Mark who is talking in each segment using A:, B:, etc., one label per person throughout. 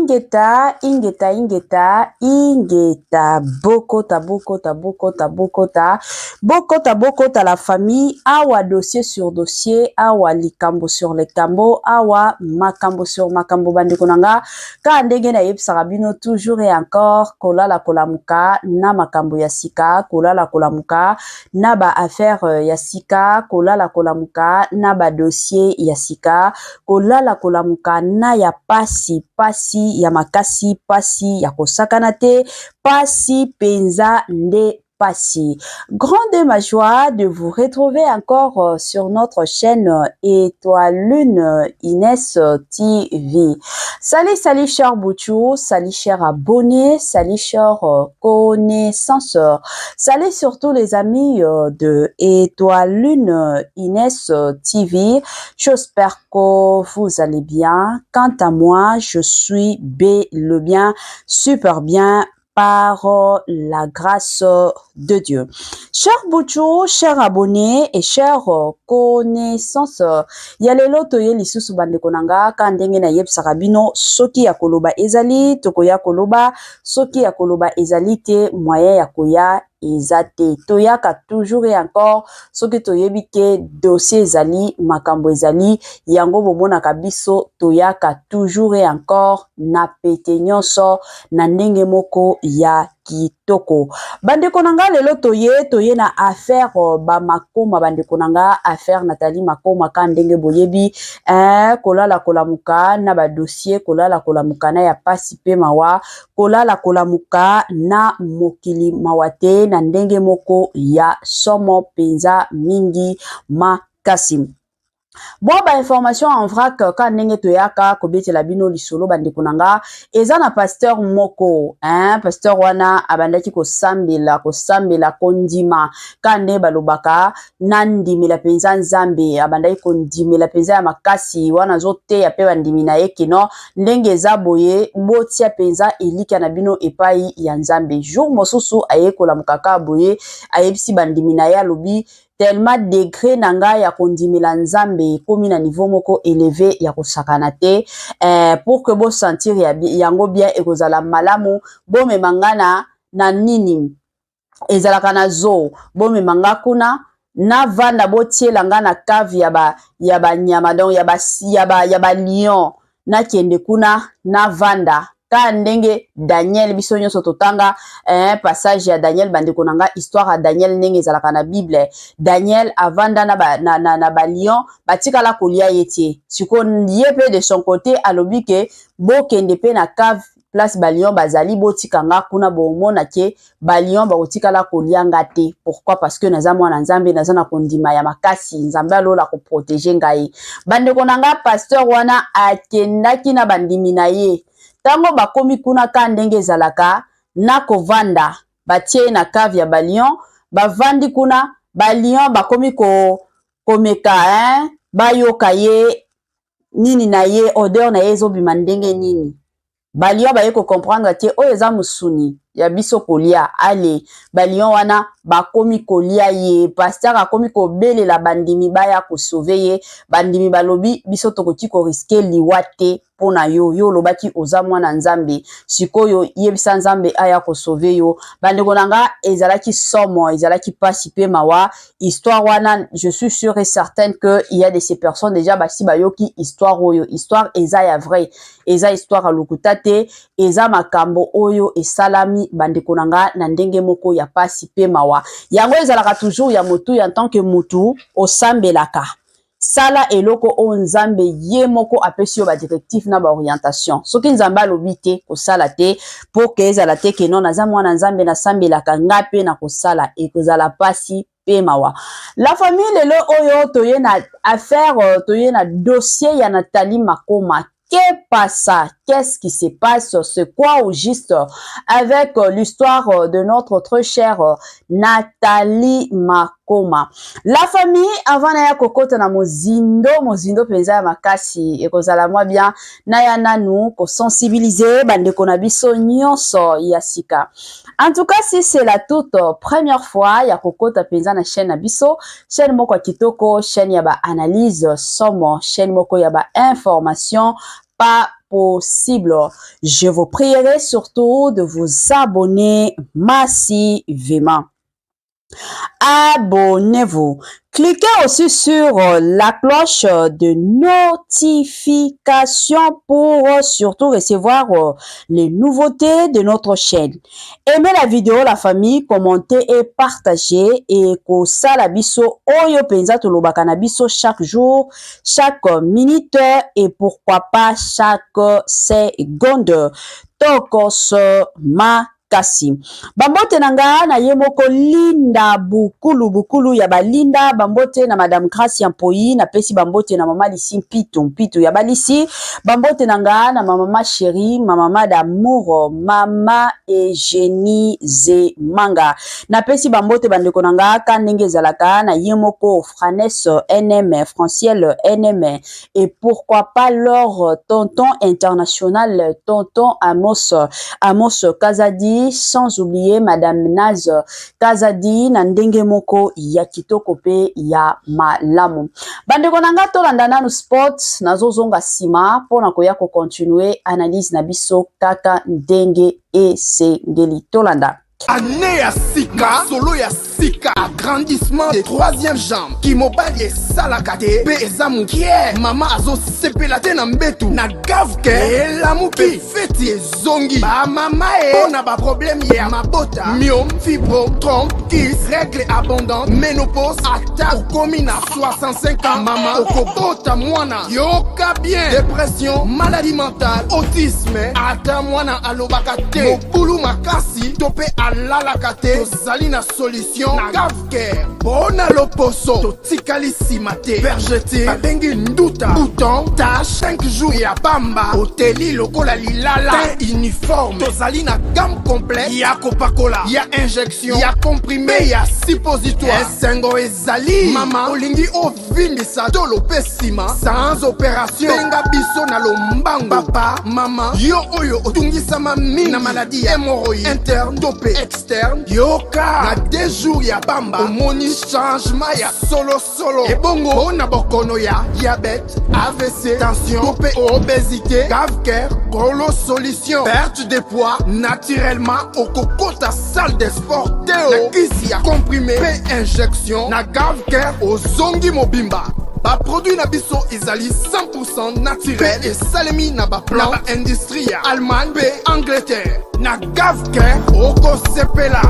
A: ingeta, ingeta, ingeta, ingeta, bokota, bokota, bokota, bokota, bokota, bokota, la famille, awa dossier sur dossier, awa likambo sur likambo, awa makambo sur makambo bandekonanga, ka ndenge na yeb sarabino toujours et encore, kolala kolamuka, na makambo ya sika, kolala kolamuka, na ba affaire ya sika, kolala kolamuka, na ba dossier ya sika, kolala kolamuka, na ya pasi ya makasi, pasi ya kosakana te, pasi penza nde pasi. Grande ma joie de vous retrouver encore sur notre chaîne Étoile Lune Inès TV. Salut, salut chers Bouchou, salut chers abonnés, salut chers connaisseurs, salut surtout les amis de Étoile Lune Inès TV. J'espère que vous allez bien. Quant à moi, je suis le bien, super bien, par la grâce de Dieu. Chers Bouchou, chers abonnés et chers connaissances, yalelo toye lisusu bande konanga kandenge na yeb sarabino soki ya koloba ezali tokoya koloba soki ya koloba ezali te moyen ya koya ezate toyaka toujours et encore soki toyebi ke dossier ezali makambo ezali yango bomona kabiso toyaka toujours et encore na pete nyonso na ndenge moko ya kitoko. Bande konanga lelo toye na affaire ba makoma bande konanga affaire Nathalie Makoma ka ndenge boyebi kolala kolamuka na ba dossier kolala kolamuka na ya pasi pe mawa kolala kolamuka na mokili mawate na ndenge moko ya somo penza mingi makasi. Bon ba information en vrac ka ndenge toyaka kobetela bino lisolo bande konanga eza na pasteur moko pasteur wana abandaki kosambela kondima kande balobaka nandimela penza nzambe abandaki kondimela penza ya makasi wana zote ya pe bandimi na ye kino ndenge eza boye botia penza elika na bino epai ya nzambe jour mosusu ayekola mukaka boye ayebisi bandimi na ye alobi tellement degré nanga ya kondimela nzambe komi na niveau moko élevé ya kosakana te pour que bo sentir yango bien ekozala malamu bo memangana na nini ezalaka na zo bo memanga kuna na vanda bo tielanga na cave ya ba nyama donc ya ba lion na kende kuna na vanda ka ndenge Daniel biso nyonso totanga passage ya Daniel bandeko nanga histoire ya Daniel ndenge ezalaka na Bible Daniel avanda na ba lion batikala kolia yetie siko yepe de son côté alobi ke bo kende pe na cave place balion bazali botikanga kuna bomona ke balion bakotikala kolianga te pourquoi parce que naza mwana nzambe naza na kondima ya makasi nzambe alola ko protéger ngai bandeko nanga pasteur wana akendaki na bandimi na ye tango bakomi kuna ka ndenge ezalaka na kovanda batie na cave ya balion bavandi kuna balion bakomi komeka bayoka ye nini na ye odeur na ye ezobima ndenge nini balion baye ko comprendre ke oyo eza musuni ya biso kolia ale balion wana bakomi kolia ye pasteur akomi kobelela bandimi baya ko sauver ye bandimi balobi biso tokoki ko risquer liwate pona yo lobaki oza mwana nzambe sikoyo yebisa nzambe aya ko sauver yo bandeko nanga ezalaki somo ezalaki pasi pe mawa histoire wana je suis sûr et certaine que il y a de ces personnes déjà basi bayoki histoire oyo histoire eza ya vrai eza histoire alukuta te eza makambo oyo esalami bandeko nanga na ndenge moko ya pasi pe mawa yango ezalaka toujours ya motu en tant que motu osambelaka sala eloko o nzambe ye moko apesi yo ba directif na ba orientation soki nzambe alobi te kosala te pour que ezala te ke non naza mwana nzambe na sambelaka ngape na kosala ekozala pasi pe mawa la famille lelo oyo toye na affaire toye na dossier ya Nathalie Makoma. Que passa? Qu'est-ce qui se passe? C'est quoi au juste avec l'histoire de notre très chère Nathalie Makoma? La famille avant na ya kokota na mozindo penza ya makasi ekozala mwa bien na ya nanu ko sensibiliser bandeko na biso nyonso ya sika. En tout cas, si c'est la toute première fois ya kokota penza na chaîne na biso, chaîne moko kitoko, chaîne ya ba analyse somo, chaîne moko ya ba information pas possible. Je vous prierai surtout de vous abonner massivement. Abonnez-vous. Cliquez aussi sur la cloche de notification pour surtout recevoir les nouveautés de notre chaîne. Aimez la vidéo, la famille, commentez et partagez. Et kosala biso oyo penza tolobaka na biso chaque jour, chaque minute et pourquoi pas chaque seconde. Tokos ma kasi bambote nanga na ye moko linda bukulu ya balinda bambote na madame Gracia Mpoi na pesi bambote na mama Lisi mpitu ya balisi bambote nanga na mama chérie mama d'amour mama Eugénie Zemanga na pesi bambote bandeko nanga ka ndenge ezalaka na ye moko Franesse NM Franciel NM et pourquoi pas leur tonton international tonton Amos Kazadi, sans oublier Madame Naz Kazadi na ndenge moko ya kitoko pe ya malamu. Bandeko nanga tolanda nanu sport nazozonga sima pona koya ko continuer analyse na biso kaka ndenge esengeli tolanda.
B: Année ya sika, solo ya sika, agrandissement des troisième jambe, qui mobile et salakate, pe ezamukie, mama azo sepelate na mbetu, na gavke, e lamuki, feti e zongi, ba mama e, on a ba problème ya mabota, myome, fibro, trompe, kiss, règle abondante, ménopause, ata, komi na 65 ans, mama, okobota mwana, yoka bien, dépression, maladie mentale, autisme, ata mwana alobakate, mobulu makasi, tope alalakate, tozali na solution, na gavke, bona loposo, totikali simate, bergete, babengi nduta, bouton, tache, 5 jours ya bamba, hoteli lokola lilala, teint uniforme, tozali na gamme complète, ya kopakola, ya injection, ya comprimé, ya suppositoire, esengo ezali, mama, olingi ovindisa, tolo pesima, sans opération, benga biso na lombango, papa, mama, yo oyo, otungisama mingi, na maladie, hémorroïde, interne, topé, externe, yoka, na 2 jours ya bamba, omoni changement ya solo, ebongo, ona bokono ya, diabète, AVC, tension, topé, obésité, gavker, golo solution, perte de poids, naturellement, okokota salle de sport, teo, na kisi ya comprimé, pe injection, na gavker, ozongi mobimba. Ba produit na biso ezali 100% naturel et salemi na ba plan na ba industrie ya Allemagne pe Angleterre na gavke oko sepela.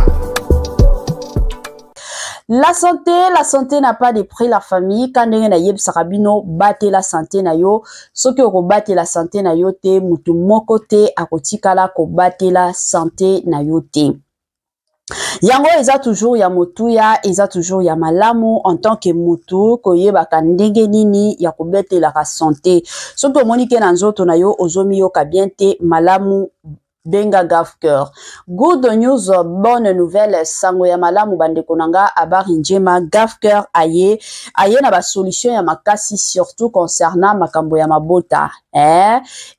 A: La santé n'a pas de prix la famille quand ndenge na yeb sarabino bate la santé na yo soki oko bate la santé na yo te mutu moko te akotikala ko bate la santé na yo te. Yango eza toujours ya motuya, eza toujours ya malamu en tant que mutu koyebaka ndenge nini ya kobetela ka santé. Soki omoni ke na nzoto na yo ozomi yo ka bien te malamu benga gavker. Good news, bonne nouvelle, sango ya malamu bandeko nanga abari njema gavker aye na ba solution ya makasi surtout concernant makambo ya mabota.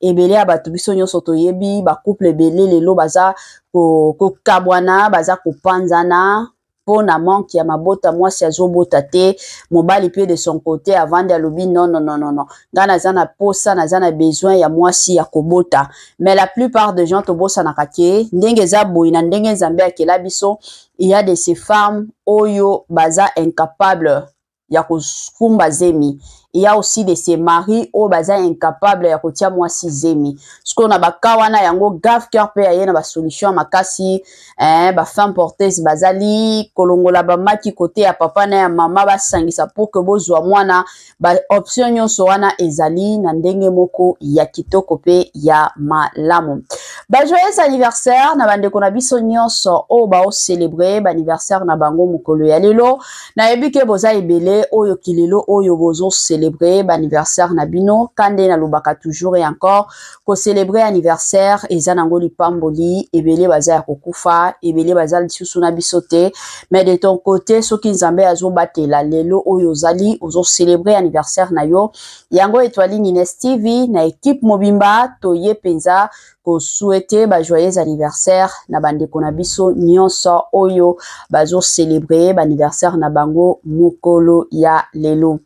A: Ebele ya batu biso nyonso toyebi ba couple ebele lelo baza ko kabwana baza kopanzana pona manque ya mabota mwasi azobota te mobali pe de son côté avant de alobi non nga naza na posa naza na besoin ya mwasi ya kobota mais la plupart des gens tobosa na kake ndenge eza boyi na ndenge nzambe akela biso il y a de ces femmes oyo baza incapable ya kuskumba zemi. Il y a aussi de ces maris au baza incapable ya kotia mwasi zemi. Sko na bakawana yango gavker pe aye na ba solution makasi ba femme porteuse bazali kolongola ba maki côté ya papa na ya mama basangisa pour que bozwa mwana ba option nyonso wana ezali na ndenge moko ya kitoko pe ya malamu. Ba joyeux anniversaire na bandeko na biso nyonso o ba o célébrer ba anniversaire na bango mokolo ya lelo na yebike boza ebele oyo kilelo oyo bozo célébrer anniversaire na bino kande na lubaka toujours et encore ko célébrer anniversaire eza nango lipamboli ebele baza ya kokufa ebele baza lisusu na bisote mais de ton côté soki nzambe azo batela lelo oyo zali ozo célébrer anniversaire na yo yango Étoile Nines TV na équipe mobimba toye penza ko souhaiter ba joyeux anniversaire na bandeko na biso nyonso oyo bazo célébrer anniversaire na bango mokolo ya lelo.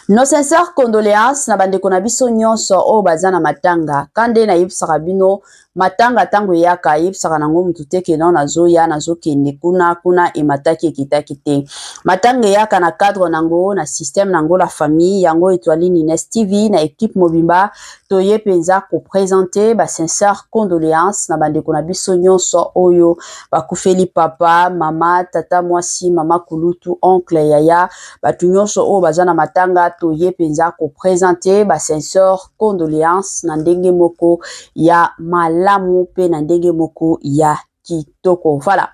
A: Nos sincères condoléances na bandeko na biso nyonso o bazana matanga kande na yebisaka bino matanga tango yaka yebisaka nango mutu te ke non nazoya nazokende kuna emataki ekitaki te matanga yaka na cadre nango na système nango la famille yango Étoile Nines TV na équipe mobimba toye penza ko présenter ba sincères condoléances na bandeko na biso nyonso oyo bakufeli papa mama tata mwasi mama kulutu oncle yaya batu nyonso o bazana matanga toye penza ko présenter ba sincères condoléances na ndenge moko ya malamu pe na ndenge moko ya kitoko. Voilà.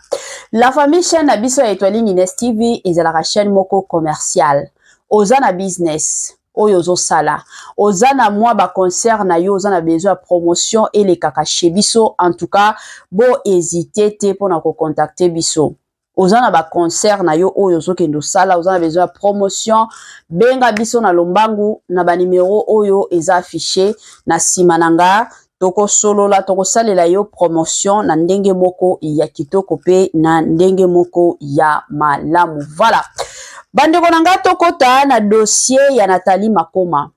A: La famille chaîne na biso ya Étoile Nines TV ezalaka chaîne moko commercial. Oza na business oyo ozo sala. Oza na mwa ba concert na yo oza na besoin de promotion et les kaka chez biso en tout cas bo hésiter te pona ko contacter biso. Oza na ba concert na yo oyo ozokendo sala oza na besoin de promotion benga biso na lombangu na ba numéro oyo eza affiché na simananga toko solola toko salela yo promotion na ndenge moko ya kitoko pe na ndenge moko ya malamu. Voilà. Bandeko nanga tokota na dossier ya Nathalie Makoma.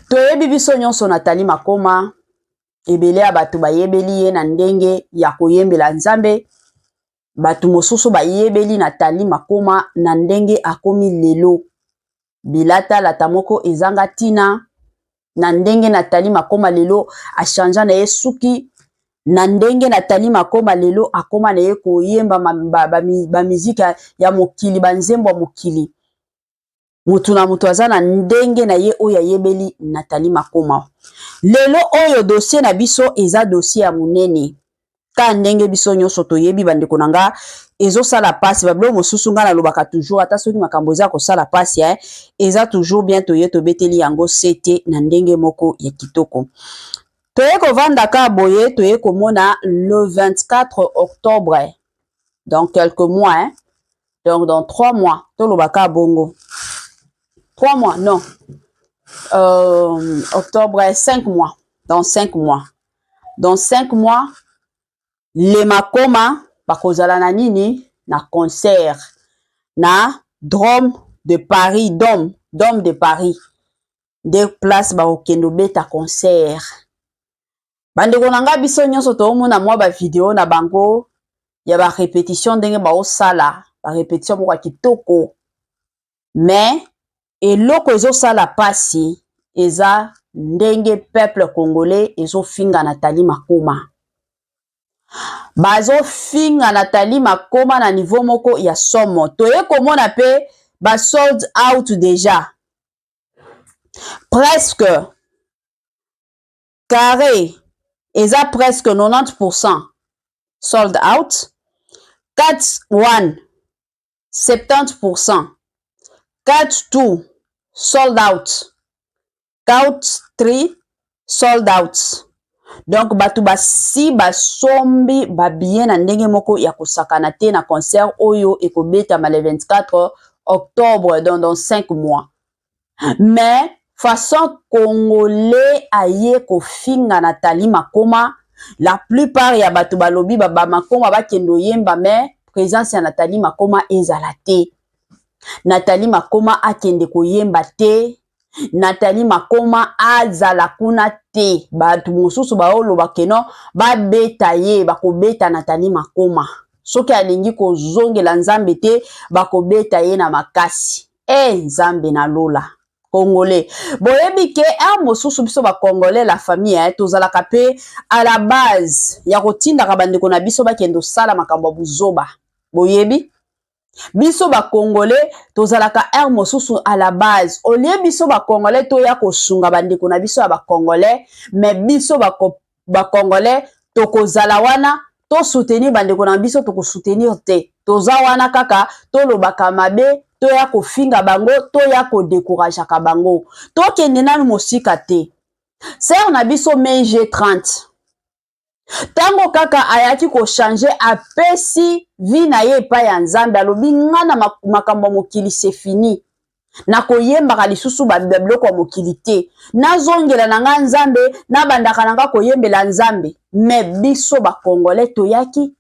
A: Toyebi biso nyonso Nathalie Makoma ebele ya bato bayebeli ye na ndenge ya koyembela Nzambe. Batu mosusu bayebeli Nathalie Makoma na ndenge akomi lelo. Bilata lata moko ezanga tina na ndenge Nathalie Makoma lelo achanja na ye suki na ndenge Nathalie Makoma lelo akoma na ye koyemba ba mizika ya mokili banzembo mokili. Mutu na mutu aza na ndenge na ye oyo ayebeli Nathalie Makoma. Lelo oyo dossier na biso eza dossier ya munene. Ka ndenge biso nyonso toyebi bandeko nanga ezo sala passe bablo mosusu nga na lobaka toujours ata soki makambo eza ko sala passe eza toujours bien toye tobeteli yango sete na ndenge moko ya kitoko. Toye ko vanda ka boye toye ko mona le 24 octobre dans quelques mois donc dans 3 mois to lobaka bongo 3 mois non octobre 5 mois dans 5 mois dans 5 mois les Makoma bakozala na nini na concert na Dôme de Paris Dôme de Paris de place bakokendo beta concert bandeko nanga biso nyonso toomona mwa ba video na bango ya ba répétition ndenge ba osala ba répétition moko kitoko mais eloko ezo sala pasi eza ndenge peuple congolais ezo finga Nathalie Makoma. Bazo finga Nathalie Makoma na niveau moko ya somo. Toye komona pe ba sold out déjà. Presque carré eza presque 90% sold out. 4-1 70%. 4-2 sold out. 4-3 sold out. Donc batu basi basombi babien na ndenge moko ya kosakana te na concert oyo ekobeta le 24 octobre dans 5 mois. Mais façon congolais aye kofinga Nathalie Makoma la plupart ya batu balobi baba Makoma bakendo yemba mais présence ya Nathalie Makoma ezala te. Nathalie Makoma akende koyemba te. Nathalie Makoma azala kuna te batu mosusu baoloba keno babeta ye bakobeta Nathalie Makoma soki alingi kozongela Nzambe te bakobeta ye na makasi Nzambe na lola congolais boyebi ke mosusu biso ba congolais la famille tozalaka pe à la base ya kotindaka bandeko na biso bakendo sala makambo buzoba boyebi biso ba congolais tozalaka mosusu à la base olie biso ba congolais toya kosunga bandeko na biso ya ba congolais mais biso ba congolais tokozala wana to soutenir bandeko na biso toko soutenir te toza wana kaka tolobaka mabe toya kofinga bango toya ko décourager ka bango tokende nanu mosika te ser na biso mai G30 tango kaka ayaki ko changer apesi vi na ye pa ya Nzambe alobi ngana makambo mokili c'est fini na koyembaka lisusu ba biloko mokili te nazongela na nga Nzambe na bandaka nanga koyembela Nzambe mais biso ba congolais toyaki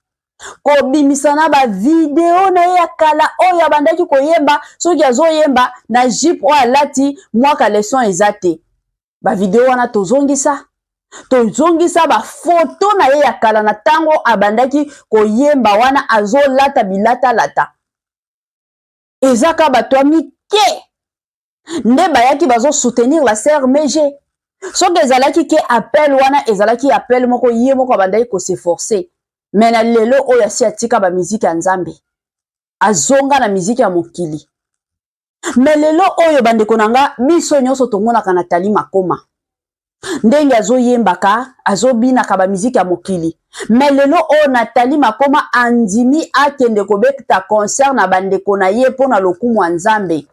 A: kobimisana ba video na ye ya kala oyo abandaki koyemba soki azoyemba na jupe oyo alati mwaka leson eza te. Ba video wana tozongisa ba photo na ye ya kala na tango abandaki koyemba wana azolata bilata lata. Ezaka bato mike nde bayaki bazo soutenir la sœur Méger. Soki ezalaki ke appel wana ezalaki appel moko ye moko abandaki ko s'efforcer. Mais na lelo oyo asi atika ba miziki ya Nzambe. Azonga na miziki ya mokili. Mais lelo oyo bandeko nanga biso nyonso tomonaka Nathalie Makoma. Ndenge azoyembaka, azobinaka ba miziki ya mokili. Mais lelo oyo Nathalie Makoma andimi akende kobeta concert na bandeko na ye pona lokumu ya Nzambe.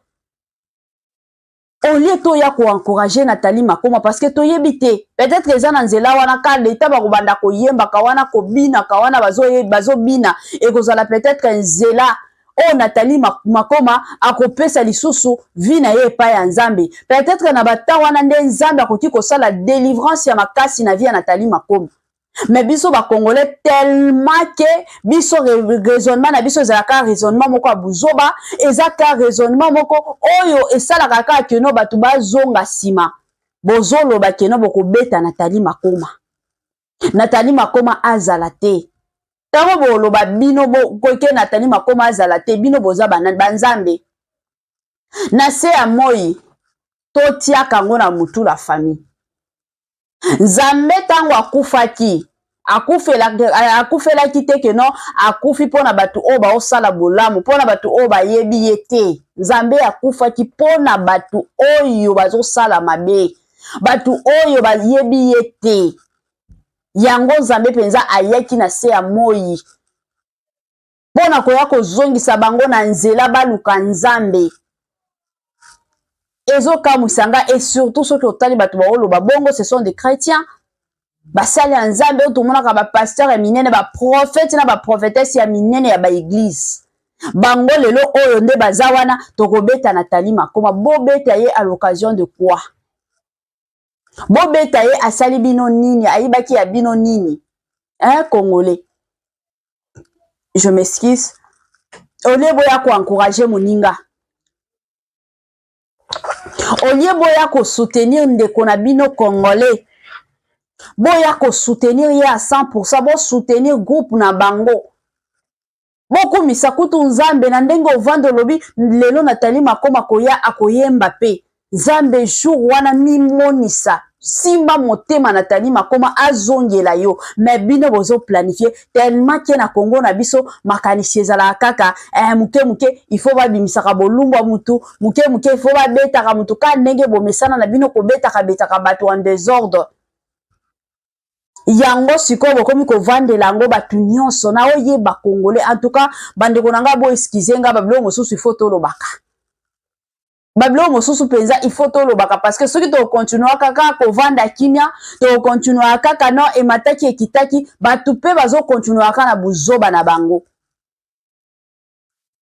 A: Au lieu to ya ko encourager Nathalie Makoma parce que to yebite peut-être eza na nzela wana ka leta ba kobanda ko yemba ka wana ko bina ka wana bazo bina et kozala peut-être nzela o Nathalie Makoma akopesa lisusu vina ye pa ya Nzambe peut-être na bata wana nde Nzambe akoki ko sala délivrance ya makasi na vie ya Nathalie Makoma. Mais biso ba congolais tellement que biso raisonnement na biso ezalaka raisonnement moko ya buzoba ezaka raisonnement moko oyo esalaka kaka keno batu bazonga sima bozoloba keno bokobeta Nathalie Makoma. Nathalie Makoma azala te. Tango boloba bino koke Nathalie Makoma azala te bino boza banzambe. Na se ya moi totiaka ngo na mutu la famille. Nzambe tango akufelaki te keno akufi pona batu o ba osala bolamu pona batu o ba yebi yete. Nzambe akufaki pona batu oyo bazosala mabe batu oyo ba yebi yete. Yango Nzambe penza ayaki na se ya moi pona koya kozongisa bango na nzela baluka Nzambe. Ezoka musanga et surtout ceux qui ont tali batu ba bongo ce sont des chrétiens. Basali ya Nzambe oyo tomonaka ba pasteur ya minene ba prophète na ba prophétesse ya minene ya ba église. Bango lelo oyo nde baza wana tokobeta Nathalie Makoma bobeta ye à l'occasion de quoi? Bobeta ye asali bino nini ayibaki ya bino nini? Hein Congolais? Je m'excuse. Ole boya ko encourager moninga. Olie boya ko soutenir ndeko na bino Congolais. Boya ko soutenir ye à 100%, bo soutenir groupe na bango. Boko misakutu Nzambe na ndenge ovando lobi lelo Nathalie Makoma koya akoyemba pe. Nzambe jour wana mimonisa. Simba motema Nathalie Makoma azongela yo. Mais bino bozo planifier tellement que na Congo na biso makanisi ezala kaka muke il faut ba bimisaka bolumba mutu muke il faut ba betaka mutu ka ndenge bomesana na bino ko betaka bato en désordre. Yango siko bokomi ko vandela ngo batu nyonso na oye ba Congolais en tout cas bandeko nanga bo excuse nga bablo mosusu il faut to lobaka. Bablo mosusu penza il faut to lobaka parce que soki to continuer kaka ko vanda kimia to continuer kaka no e mataki ekitaki batu pe bazo continuer kaka na buzoba na bango.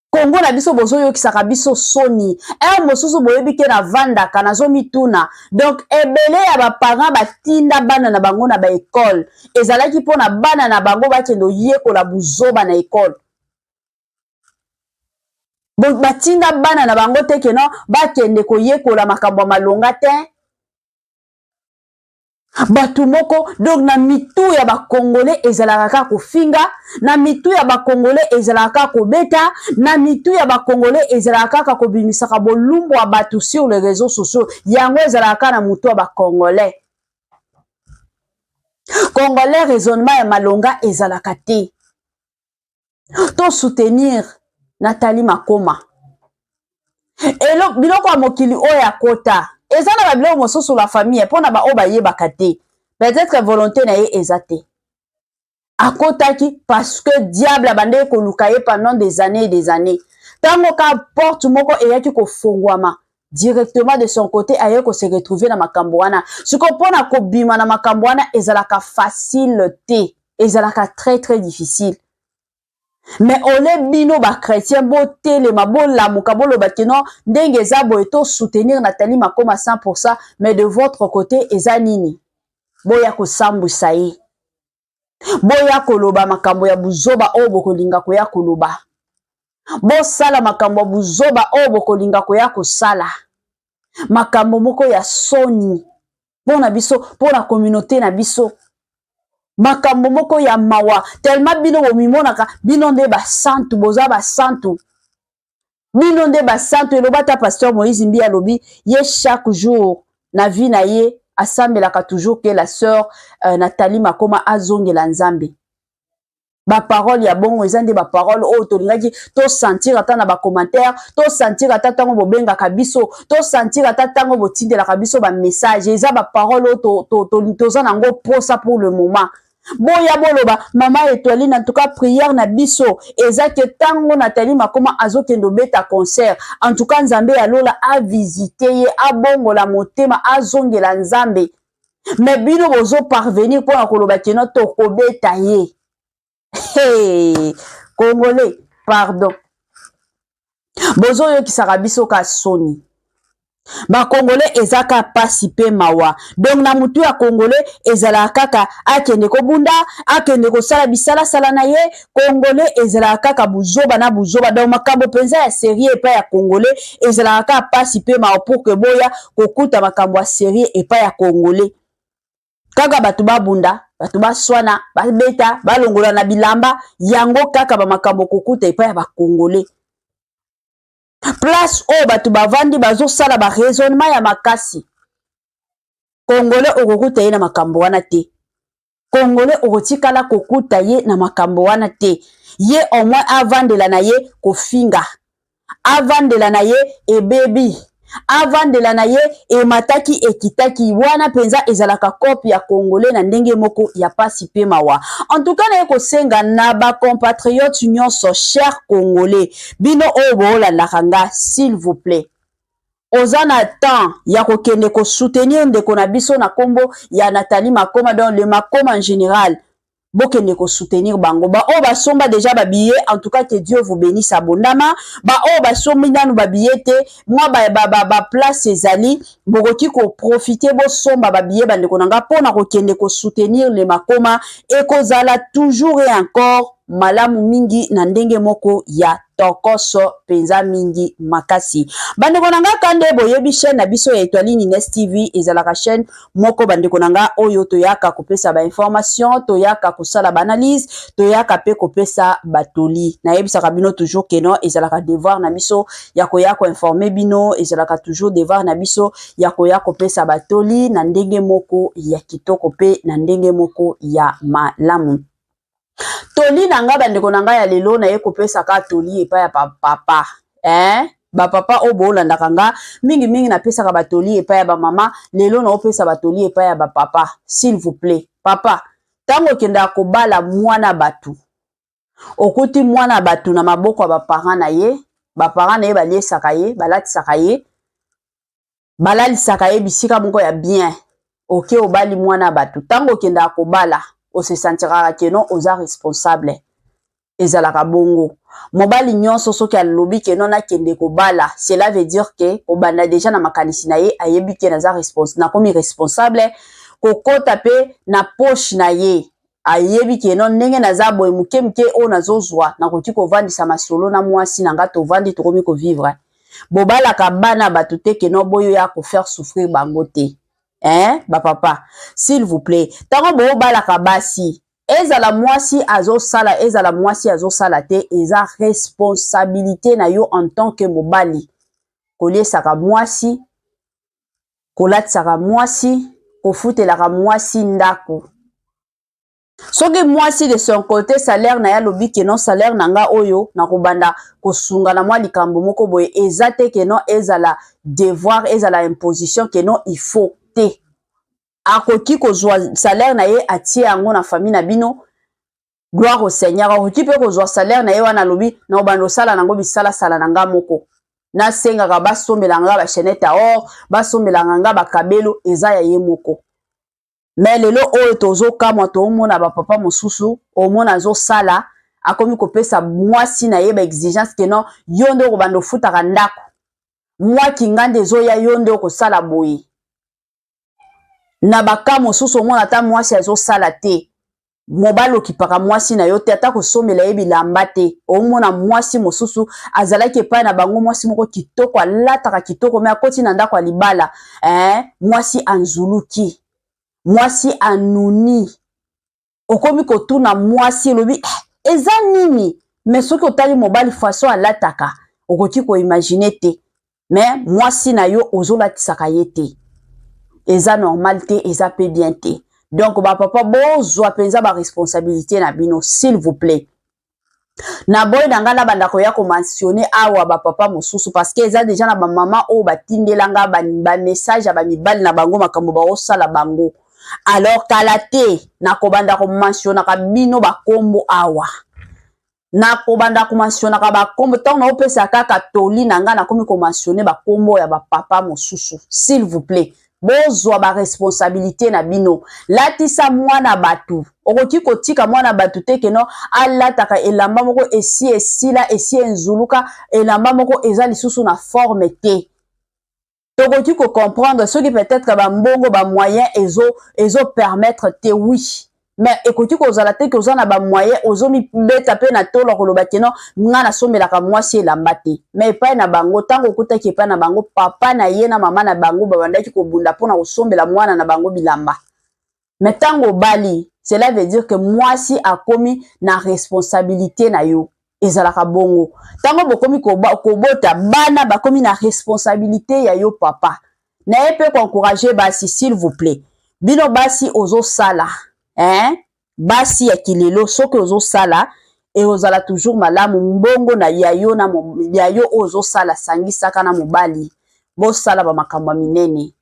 A: Congo na biso bozo yokisaka biso soni mosusu boyebi ke na vanda kana zo mituna donc ebele ya ba parents batinda bana na bango na ba école ezalaki pona bana na bango bakendo yekola buzoba na école. Donc batinda bana na bango te keno bakende koyekola makambo malonga te. Batu moko donc na mitu ya ba Congolais ezalaka ka kofinga na mitu ya ba Congolais ezalaka ko beta na mitu ya ba Congolais ezalaka ka kobimisaka bolumbu ya batu sur les réseaux sociaux yango ezalaka na mutu ya ba Congolais raisonnement ya malonga ezalaka te. To soutenir Nathalie Makoma elo biloko ya mokili oya kota eza na babilo mosusu la famille pona ba oba yebaka te peut-être volonté na ye ezate akotaki parce que diable abande ko lukaye pendant des années et des années tango ka porte moko eyaki ko fongwama directement de son côté aye ko se retrouver na makambo wana siko pona ko bima na makambo wana ezalaka facile te ezalaka très difficile. Mais ole bino ba chrétien bo telema bo lamuka bo lobakino ndenge eza bo eto soutenir Nathalie Makoma 100% mais de votre côté eza nini boya ko sambusa ye boya koloba makambo ya buzoba o bokolinga koya koloba. Bosala makambo ya buzoba o bokolinga koya kosala. Makambo moko ya soni pona biso, pona communauté na biso. Makambo moko ya mawa tellement bino bomimonaka bino nde basantu, boza basantu. Bino nde basantu elobata pasteur Moïse Mbi alobi ye chaque jour na vie na ye asambelaka toujours que la sœur Nathalie Makoma azongela nzambe. Ba parole ya bongo ezande ba parole o tolingaki to sentir ata na ba commentaire, to sentir ata tango bobenga kabiso, to sentir ata tango botindela kabiso ba message, eza ba parole o to za nango posa pour le moment. Boya boloba mama Étoiline en tout cas prière na biso eza que tango Nathalie Makoma azokendo beta concert en tout cas nzambe alola a visiter ye a bongo la motema azongela nzambe. Mais bino bozo parvenir pour koloba keno to kobeta ye. Hey, Congolais, pardon. Bozo yo kisaka biso ka soni. Ba Congolais ezaka pasi pe mawa. Donc na mutu ya Congolais ezala kaka akende ko bunda, akende ko sala bisala sala na ye. Congolais ezala kaka buzoba na buzoba. Donc makambo penza ya sérieux epa ya Congolais ezala kaka pasi pe mawa pour que boya kokuta makambo ya sérieux epa ya Congolais. Kaka batu ba bunda, batu ba swana, ba beta, ba longola na bilamba, yango kaka ba makambo kokuta epa ya ba Congolais. Place o batu ba vandi bazo sala ba raisonnement ya makasi. Congolais okokuta ye na makambo wana te. Congolais okotikala kokuta ye na makambo wana te. Ye au moins avandela na ye kofinga. Avandela na ye ebebi. Avandela na ye emataki ekitaki wana penza ezalaka kopi ya Congolais na ndenge moko ya pasi pe mawa. En tout cas na yeko senga na ba compatriotes nyonso chers Congolais bino o bola nakanga s'il vous plaît. Ozana temps ya kokende ko soutenir ndeko na biso na kombo ya Nathalie Makoma dans le Makoma en général. Bokende ko soutenir bango ba o ba somba déjà ba billet en tout cas que Dieu vous bénisse abondamment ba o ba sombi nanu ba billet te moi ba place ezali bokoki ko profiter bo somba ba billet bande ko nanga pona ko kende ko soutenir le Makoma et kozala toujours et encore malamu mingi na ndenge moko ya tokoso penza mingi makasi. Bande konanga kande boyebi chaîne na biso ya Étoiline Ines TV ezalaka chaîne moko bande konanga oyo toyaka kopesa ba information, toyaka kosala ba analyse, toyaka pe kopesa batoli. Na yebisaka bino toujours que non ezalaka devoir na biso ya koya ko informer bino, ezalaka toujours devoir na biso ya koya kopesa batoli na ndenge moko ya kitoko pe na ndenge moko ya malamu. Toli nanga bandeko nanga ya lelo na ye kopesa ka toli epa ya papa. Ba papa obo landa kanga mingi na pesa ka batoli epa ya ba mama lelo na opesa batoli epa ya ba papa. S'il vous plaît, papa, tango kenda kobala mwana batu. Okuti mwana batu na maboko ba parents na ye, ba parents na ye baliesaka ye, balatisaka ye. Balalisaka ye bisika moko ya bien. Ok obali mwana batu. Tango kenda kobala on se sentira que non oza responsable ezalaka bongo mobali nyonso soki alobi ke non akende kobala cela veut dire que obanda déjà na makanisi na ye ayebi ke naza responsable na komi responsable kokota pe na poche na ye ayebi ke non ndenge naza boye muke o nazozwa na koki kovandisa masolo na mwasi nanga tovandi tokomi ko vivre bobalaka bana batu te ke non boyo ya ko faire souffrir bango te. Ba papa, s'il vous plaît, tango bo balaka basi, ezala mwasi azo sala, ezala mwasi azo sala te, eza responsabilité na yo en tant que mobali. Kolie saka mwasi, kolat saka mwasi, kofute la mwasi ndako. Soki mwasi de son côté salaire na ya lobi ke non salaire nanga oyo na kobanda kosunga na mwa likambo moko boye ezate ke non ezala devoir, ezala imposition ke non il faut te. Akoki kozwa salaire na ye atie yango na famille na bino gloire au Seigneur. Akoki pe kozwa salaire na ye wana lobi na obando sala nango bisala sala nanga moko na senga ka basombela nga ba chaînette or basombela nga ba kabelo eza ya ye moko. Mais lelo oyo tozo kamwa to mona ba papa mosusu o mona zo sala akomi kopesa mwasi na ye ba exigence ke non yondo ko bando futaka ndako mwa kingande zo ya yondo ko sala boye na baka mosusu mona ta mwasi azo sala te mobali okipaka mwasi na yo te ata kosomela ye bilamba te omona mwasi mosusu azalaki epai na bango mwasi moko kitoko alataka kitoko me akoti na ndako ya libala mwasi anzuluki mwasi anuni okomi kotuna mwasi elobi eza nini me soki otali mobali faso alataka okoki koimagine te me mwasi na yo ozolatisaka ye te eza normal te eza pe bien te. Donc ba papa bozwa penza ba responsabilité na bino s'il vous plaît. Na boy nanga na banda ko ya ko mentionner awa ba papa mosusu parce que eza déjà na ba mama o batindelanga ba message ba mibali na bango makambo ba osala bango. Alors kalate na ko banda ko mentionner ka bino ba kombo awa. Na ko banda ko mentionner ka ba kombo tant na opesa kaka toli nanga na komi ko mentionner ba kombo ya ba papa mosusu s'il vous plaît. Bozwa ba responsabilité na bino latisa mwana batu okoki kotika mwana batu te keno alataka elamba moko esi esila esi enzuluka elamba moko eza lisusu na forme te tokoki ko comprendre ce qui peut-être ba mbongo ba moyen ezo permettre te oui mais ekoki kozala te kozana ba moyen ozomi beta pe na tolo koloba keno ngana somelaka mwasi elamba te mais pa na bango tango okutaki pa na bango papa na ye na mama na bango babandaki kobunda pona kosombela mwana na bango bilamba mais tango bali cela veut dire que mwasi akomi na responsabilité na yo ezalaka bongo tango bokomi kobota bana bakomi na responsabilité ya yo papa na ye pe encourager basi s'il vous plaît bino basi ozo sala basi ya kilelo soki ozo sala et ozala toujours malamu mbongo na yayo na yayo ozo sala sangisaka na mobali bo sala ba makambo minene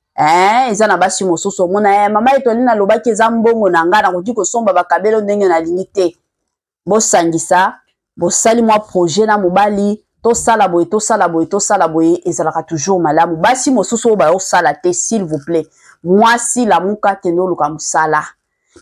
A: eza na basi mosusu mona mama etoli na lobaki eza mbongo na nga na koki kosomba bakabelo ndenge na lingi te bo sangisa bo sali mwa projet na mobali to sala boye ezalaka toujours malamu basi mosusu ba osala te s'il vous plaît mwasi la muka kendo luka musala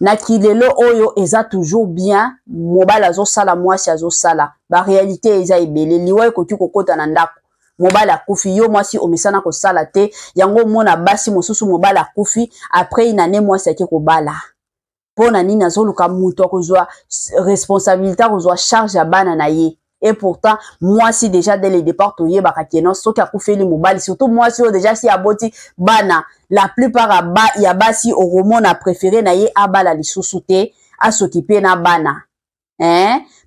A: na kilelo oyo eza toujours bien mobali azosala mwasi azosala ba réalité eza ebele liwa ekoki kokota na ndako mobali akufi yo mwasi omesana kosala te yango mona basi mosusu mobali akufi après une année mwasi ake kobala pona nini azoluka mutu akozwa responsabilité akozwa charge ya bana na ye et pourtant mwasi déjà dès le départ toyebaka keno soki akufeli mobali surtout mwasi oyo déjà si aboti bana la plupart ya basi oromona préféré na ye abala lisusu te asokipe na bana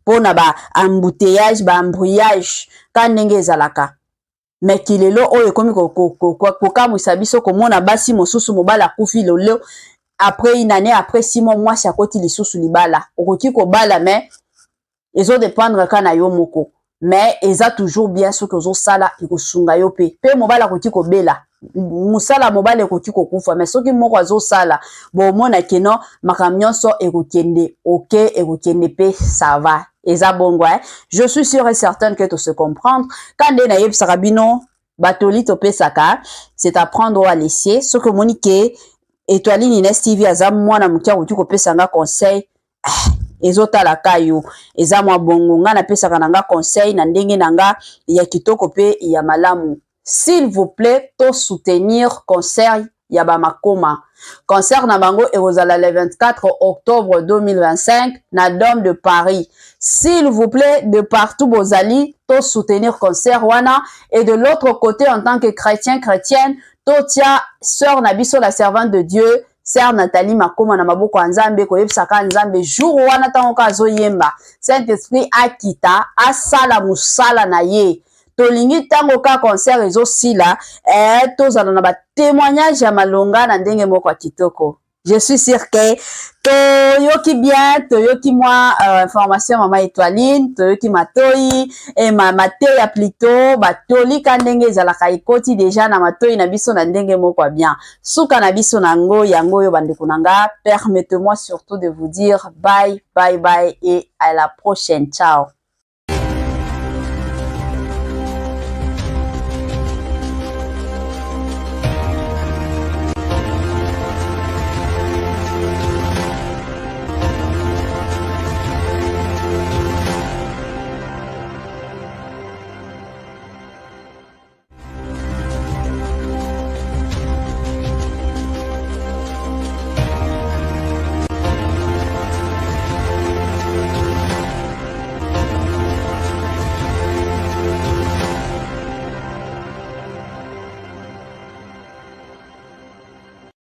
A: pona ba embouteillage ba embrouillage ka ndenge ezalaka mais kilelo oyo ekomi kokamwisa biso komona basi mosusu mobali akufi lelo après une année après 6 mois mwasi akoti lisusu libala okoki kobala mais ezo dépendre kana yo moko mais eza toujours bien ce que ozo sala ikosunga yo pe mobala koki kobela musala mobala koki kokufa mais soki moko azo sala bo mona keno makamnyonso ekokende OK ekokende pe ça va eza bongo je suis sûr et certaine que tu se comprendre quand na yebisaka bino batoli to pesaka c'est apprendre à laisser ce que monique Étoile Nines TV aza mwana mukia koki kopesanga conseil ezotala kayo eza mwa bongo nga napesaka nanga conseil na ndenge nanga ya kitoko pe ya malamu s'il vous plaît to soutenir concert ya ba makoma concert na bango ekozala le 24 octobre 2025 na Dôme de Paris s'il vous plaît de partout bozali to soutenir concert wana et de l'autre côté en tant que chrétienne to tia sœur Nabiso la servante de Dieu Sœur Nathalie Makoma na maboko ya Nzambe koyebisaka Nzambe jour wana tango ka azoyemba Saint-Esprit akita asala musala na ye tolingi tango ka concert ezosila tozala na ba témoignage ya malonga na ndenge moko ya kitoko. Je suis sûr que toyoki bien, toyoki moi information mama Étoiline, toyoki matoi et mateya plutôt batoli kandenge ezalaka ikoti déjà na matoi na biso na ndenge moko bien. Suka na biso nango yango yo bandeko nanga, permettez-moi surtout de vous dire bye bye bye et à la prochaine. Ciao.